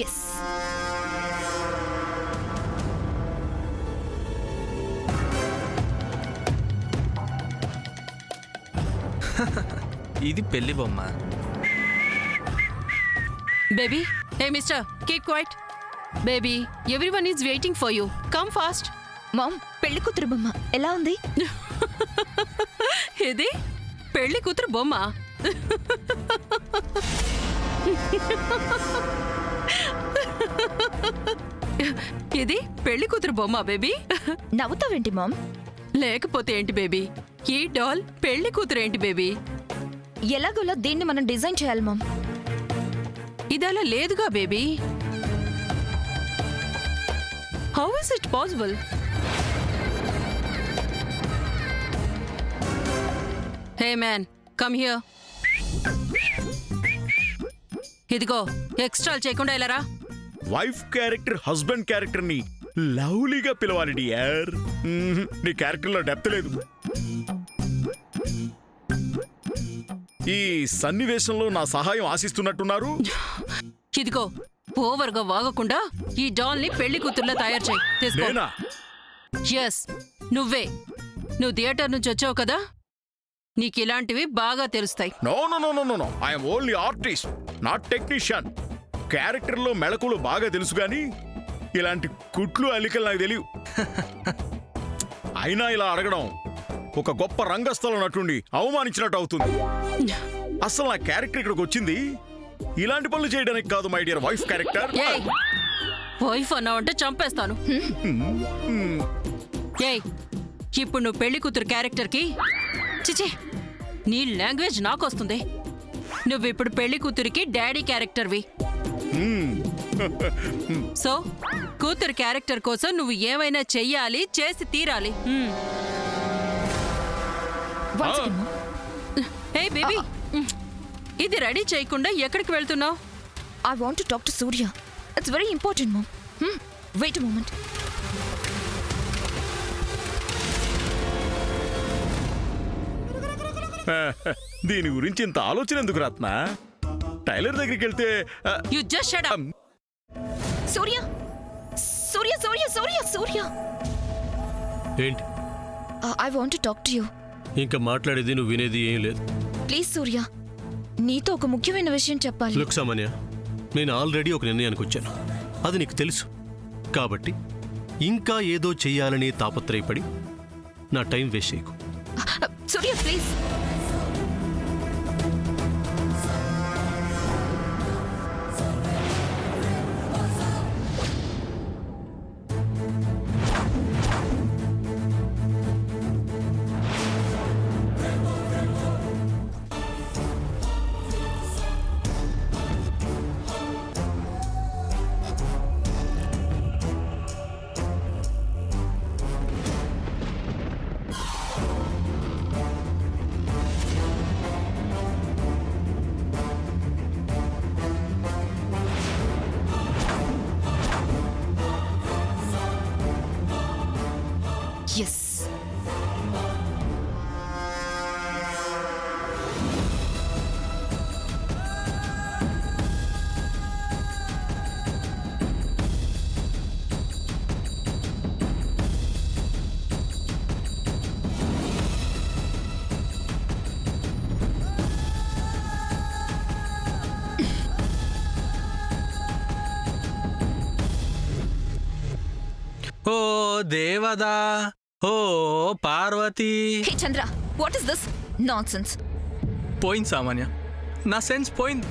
Yes. ఇది పెళ్లి బొమ్మ. Baby, hey mister, keep quiet. Baby, everyone is waiting for you. Come fast. Ma'am, పెళ్లి కూతురు బొమ్మ ఎలా ఉంది? ఇది పెళ్లి కూతురు బొమ్మ. ఇది పెళ్లి కూతురు బొమ్మ బేబీ. నవ్వుతావేంటి మామ్? లేకపోతే ఏంటి బేబీ, ఈ డాల్ పెళ్లి కూతురు ఏంటి బేబీ? ఎలాగోలా దీన్ని మనం డిజైన్ చేయాలి మామ్. ఇదలా లేదుగా baby. How is it possible? Hey man, come here. ఇదిగో, ఎక్స్ట్రాలు చేయకుండా ఇలా రా. వైఫ్ క్యారెక్టర్ హస్బెండ్ క్యారెక్టర్ ని లవ్లీగా పిలవాలి డియర్. నీ క్యారెక్టర్ లో డెప్త్ లేదు. ఈ సన్నివేశంలో నా సహాయం ఆశిస్తున్నట్టున్నారు. ఇదిగో, ఓవర్గా వాగకుండా ఈ డాల్ ని పెళ్లి కూతుర్లా తయారు చేయి. తీసుకో. నేనా? ఎస్, నువ్వే. నువ్వు థియేటర్ నుంచి వచ్చావు కదా, నీకు ఇలాంటివి బాగా తెలుస్తాయి. No no no no no no, I'm only artist, not technician. Character లో మెళకులు బాగా తెలుసు గాని ఇలాంటి కుట్లు అల్లికలు నాకు తెలియవు. అయినా ఇలా అడగడం ఒక గొప్ప రంగస్థల నటుండి అవమానించినట్టు అవుతుంది. అసలు నా క్యారెక్టర్ ఇక్కడికి వచ్చింది ఇలాంటి పనులు చేయడానికి కాదు మై డియర్ వైఫ్ క్యారెక్టర్. ఏయ్, వైఫ్ అన్నావంటే చంపేస్తాను. ఏయ్, ఇప్పుడు నువ్వు పెళ్లి కూతురు క్యారెక్టర్కి చిచే, నీ లాంగ్వేజ్ నాకు వస్తుంది. నువ్వు ఇప్పుడు పెళ్లి కూతురికి డాడీ క్యారెక్టర్వి. సో కూతురు క్యారెక్టర్ కోసం నువ్వు ఏమైనా చెయ్యాలి, చేసి తీరాలి. ఏ బేబీ, ఇది రెడీ చేయకుండా ఎక్కడికి వెళ్తున్నావు? I want to talk to Surya. It's very important ma'am. Wait a moment. దీని గురించి ఇంత ఆలోచన ఎందుకు రత్న? టైలర్ దగ్గరికి వెళ్తే you just shut up. Surya, Surya, Surya, Surya, Surya. ఏంటి? I want to talk to you. ఇంకా మాట్లాడేది నువ్వు వినేది ఏం లేదు. ప్లీజ్ సూర్య, నీతో ఒక ముఖ్యమైన విషయం చెప్పాలి. లుక్ సామాన్య, నేను ఆల్రెడీ ఒక నిర్ణయానికి వచ్చాను. అది నీకు తెలుసు కాబట్టి ఇంకా ఏదో చెయ్యాలని తాపత్రయపడి నా టైం వేస్ట్ చేయకు. Surya please. Yes. Oh Devada, oh Parvati. Hey Chandra, what is this nonsense? పోయింది సామాన్య, నా సెన్స్ పోయింది.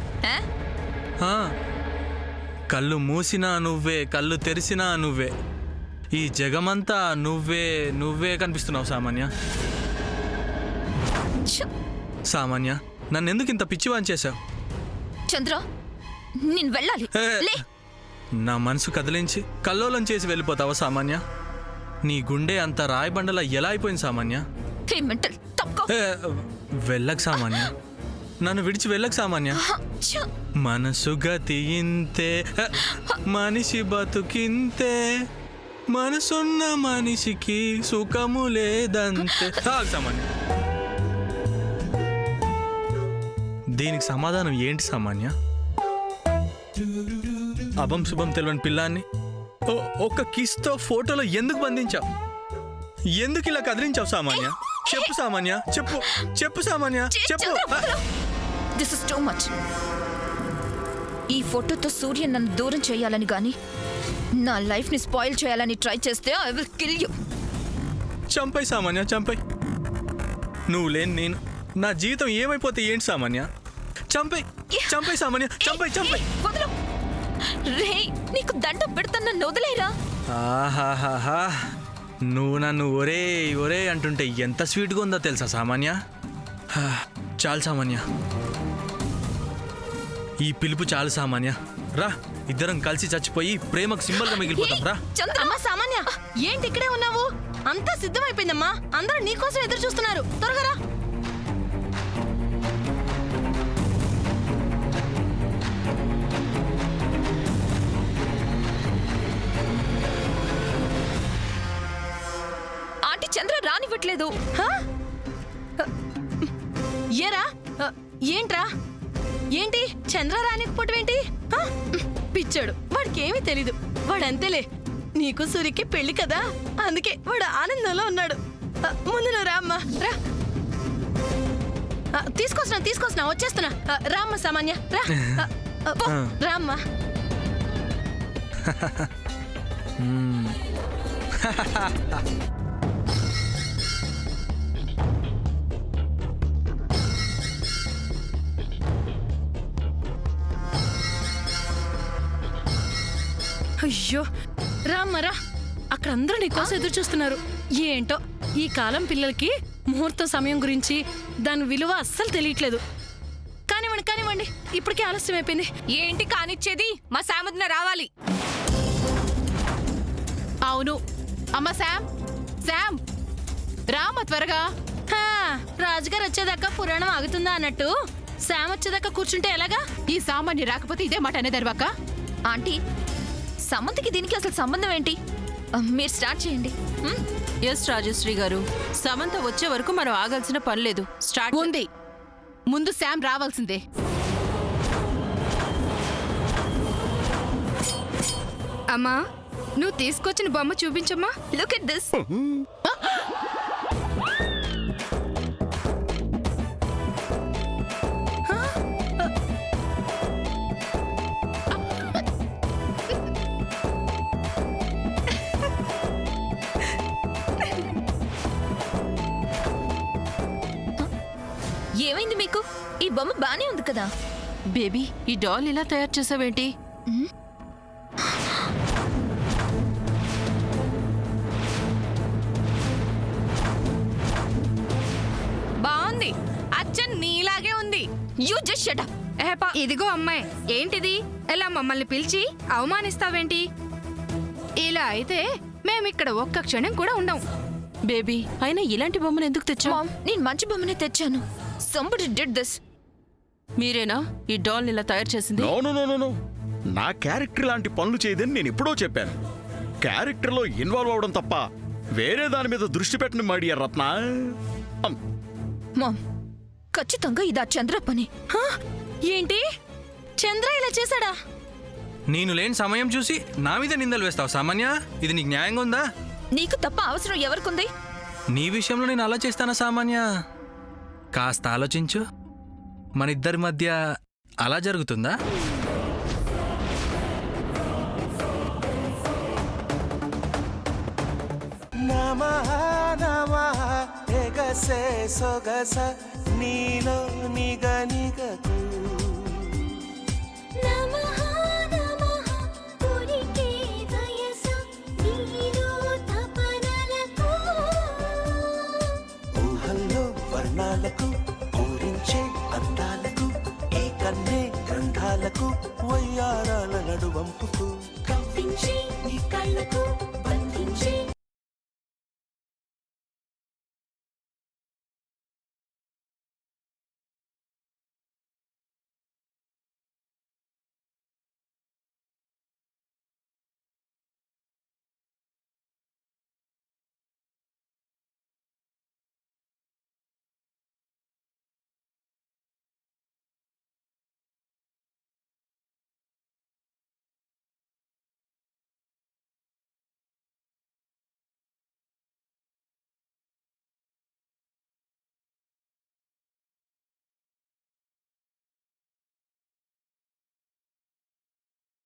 కళ్ళు మూసినా నువ్వే, కళ్ళు తెరిసినా నువ్వే. ఈ జగమంతా నువ్వే నువ్వే కనిపిస్తున్నావు సామాన్య. సామాన్య, నన్నెందుకు ఇంత పిచ్చివాన్ చేశావు? చంద్ర, నేను వెళ్ళాలి. లే. నా మనసు కదిలించి కల్లోలం చేసి వెళ్ళిపోతావా సామాన్య? నీ గుండె అంత రాయబండలా ఎలా అయిపోయింది సామాన్య? వెళ్ళకు సామాన్య, నన్ను విడిచి వెళ్ళకు సామాన్య. మనసు గతి ఇంతే, మనిషి బతుకింతే, మనసున్న మనిషికి సుఖము లేదంతే. సామాన్య, దీనికి సమాధానం ఏంటి సామాన్య? అభం శుభం తెలియని పిల్లాన్ని ఒక్క కిస్తో ఫోటోలో ఎందుకు బంధించావు? ఎందుకు ఇలా కదిలించావు సామాన్య? చెప్పు సామాన్య, చెప్పు చెప్పు సామాన్య, చెప్పు. This is too much. ఈ ఫోటోతో సూర్య నన్ను దూరం చేయాలని గాని నా లైఫ్ ని స్పాయిల్ చేయాలని ట్రై చేస్తే I will kill you. Champai సామాన్య, చంపై. నువ్వు లేని నేను, నా జీవితం ఏమైపోతే ఏంటి సామాన్య? చంపై చంపై సామాన్య, చంపై చంపై. వదలు రే, నీకు దండం పెడతాను, నన్ను వదిలేరా. ఆహాహాహా, నువ్వు నన్ను ఒరే ఒరే అంటుంటే ఎంత స్వీట్గా ఉందో తెలుసా సామాన్య? చాలు సామాన్య, ఈ పిలుపు చాలు సామాన్య. రా, ఇద్దరం కలిసి చచ్చిపోయి ప్రేమకు సింబల్గా మిగిలిపోతాం. రా. అమ్మా సామాన్య, ఏంటి ఇక్కడే ఉన్నావు? అంతా సిద్ధమైపోయిందమ్మా, అందరూ నీకోసం ఎదురు చూస్తున్నారు. త్వరగా రా. ఆంటీ చంద్ర రానివ్వట్లేదు. ఏరా, ఏంట్రా? ఏంటి చంద్ర రానికపోవటం ఏంటి? పిచ్చాడు, వాడికి ఏమీ తెలీదు. వాడంతేలే, నీకు సూరికి పెళ్లి కదా, అందుకే వాడు ఆనందంలో ఉన్నాడు. ముందు నువ్వు రామ్మా, రా. తీసుకొస్తున్నా వచ్చేస్తున్నా. రామ్మ సామాన్య, రా. రామ్మా. అయ్యో రామ్మరా, అక్కడ అందరూ నీకోసం ఎదురు చూస్తున్నారు. ఏంటో ఈ కాలం పిల్లలకి ముహూర్త సమయం గురించి దాని విలువ అస్సలు తెలియట్లేదు. కానివ్వండి, ఇప్పటికే ఆలస్యం అయిపోయింది. ఏంటి కానిచ్చేది? మా సామర్థ్యం రావాలి. అవును అమ్మ, శామ్ రామ త్వరగా. రాజుగారు వచ్చేదాకా పురాణం ఆగుతుందా అన్నట్టు శామ్ వచ్చేదాకా కూర్చుంటే ఎలాగా? ఈ సామాన్య రాకపోతే ఇదే మాట అనేదర్వాక. ఆంటీ, సమంతకి దీనికి అసలు సంబంధం ఏంటి? మీరు స్టార్ట్ చేయండి. ఎస్ రాజశ్రీ గారు, సమంత వచ్చే వరకు మనం ఆగాల్సిన పని లేదు. స్టార్ట్ ఉంది. ముందు శామ్ రావాల్సిందే. అమ్మా, నువ్వు తీసుకొచ్చిన బొమ్మ చూపించమ్మా. Look at this. ఏమైంది మీకు? ఈ బొమ్మ బానే ఉంది కదా. బేబీ, ఈ డాల్ ఇలా తయారు చేసావేంటి? బాగుంది, అచ్చన్ నీలాగే ఉంది. You just shut up. ఇదిగో అమ్మాయి, ఏంటిది? ఎలా మమ్మల్ని పిలిచి అవమానిస్తావేంటి? ఇలా అయితే మేమిక్కడ ఒక్క క్షణం కూడా ఉండం. బేబీ, అయినా ఇలాంటి బొమ్మను ఎందుకు తెచ్చావు? మామ్, నేను మంచి బొమ్మనే తెచ్చాను. Somebody did this. మీరేనా ఈ డాల్ ఇలా తయారు చేసింది? నో, నా క్యారెక్టర్ లాంటి పనులు చేయదని నేను ఎప్పుడో చెప్పాను. క్యారెక్టర్లో ఇన్వాల్వ్ అవడం తప్ప వేరే దాని మీద దృష్టి పెట్టండి మై డియర్ రత్న. మామ్, ఖచ్చితంగా ఇది ఆ చంద్ర పని. ఏంటి చంద్ర ఇలా చేశాడా? నేను లేని సమయం చూసి నా మీద నిందలు వేస్తావు సామాన్య? ఇది నీకు న్యాయంగా ఉందా? నీకు తప్ప అవసరం ఎవరికుంది? నీ విషయంలో నేను అలా చేస్తానా సామాన్య? కాస్త ఆలోచించు, మన ఇద్దరి మధ్య అలా జరుగుతుందా? నమః నమః ఎగసే సొగస నీలో నిగనిగకు నమః నమః పురికే వయస నీలో తపనలకు ఊహల్లో వర్ణాలకు పూరించే అందాలకు ఈ కన్నే గ్రంథాలకు వయ్యారాల నడువంపుకు కవ్వించే నీ కళ్ళకు బంధించే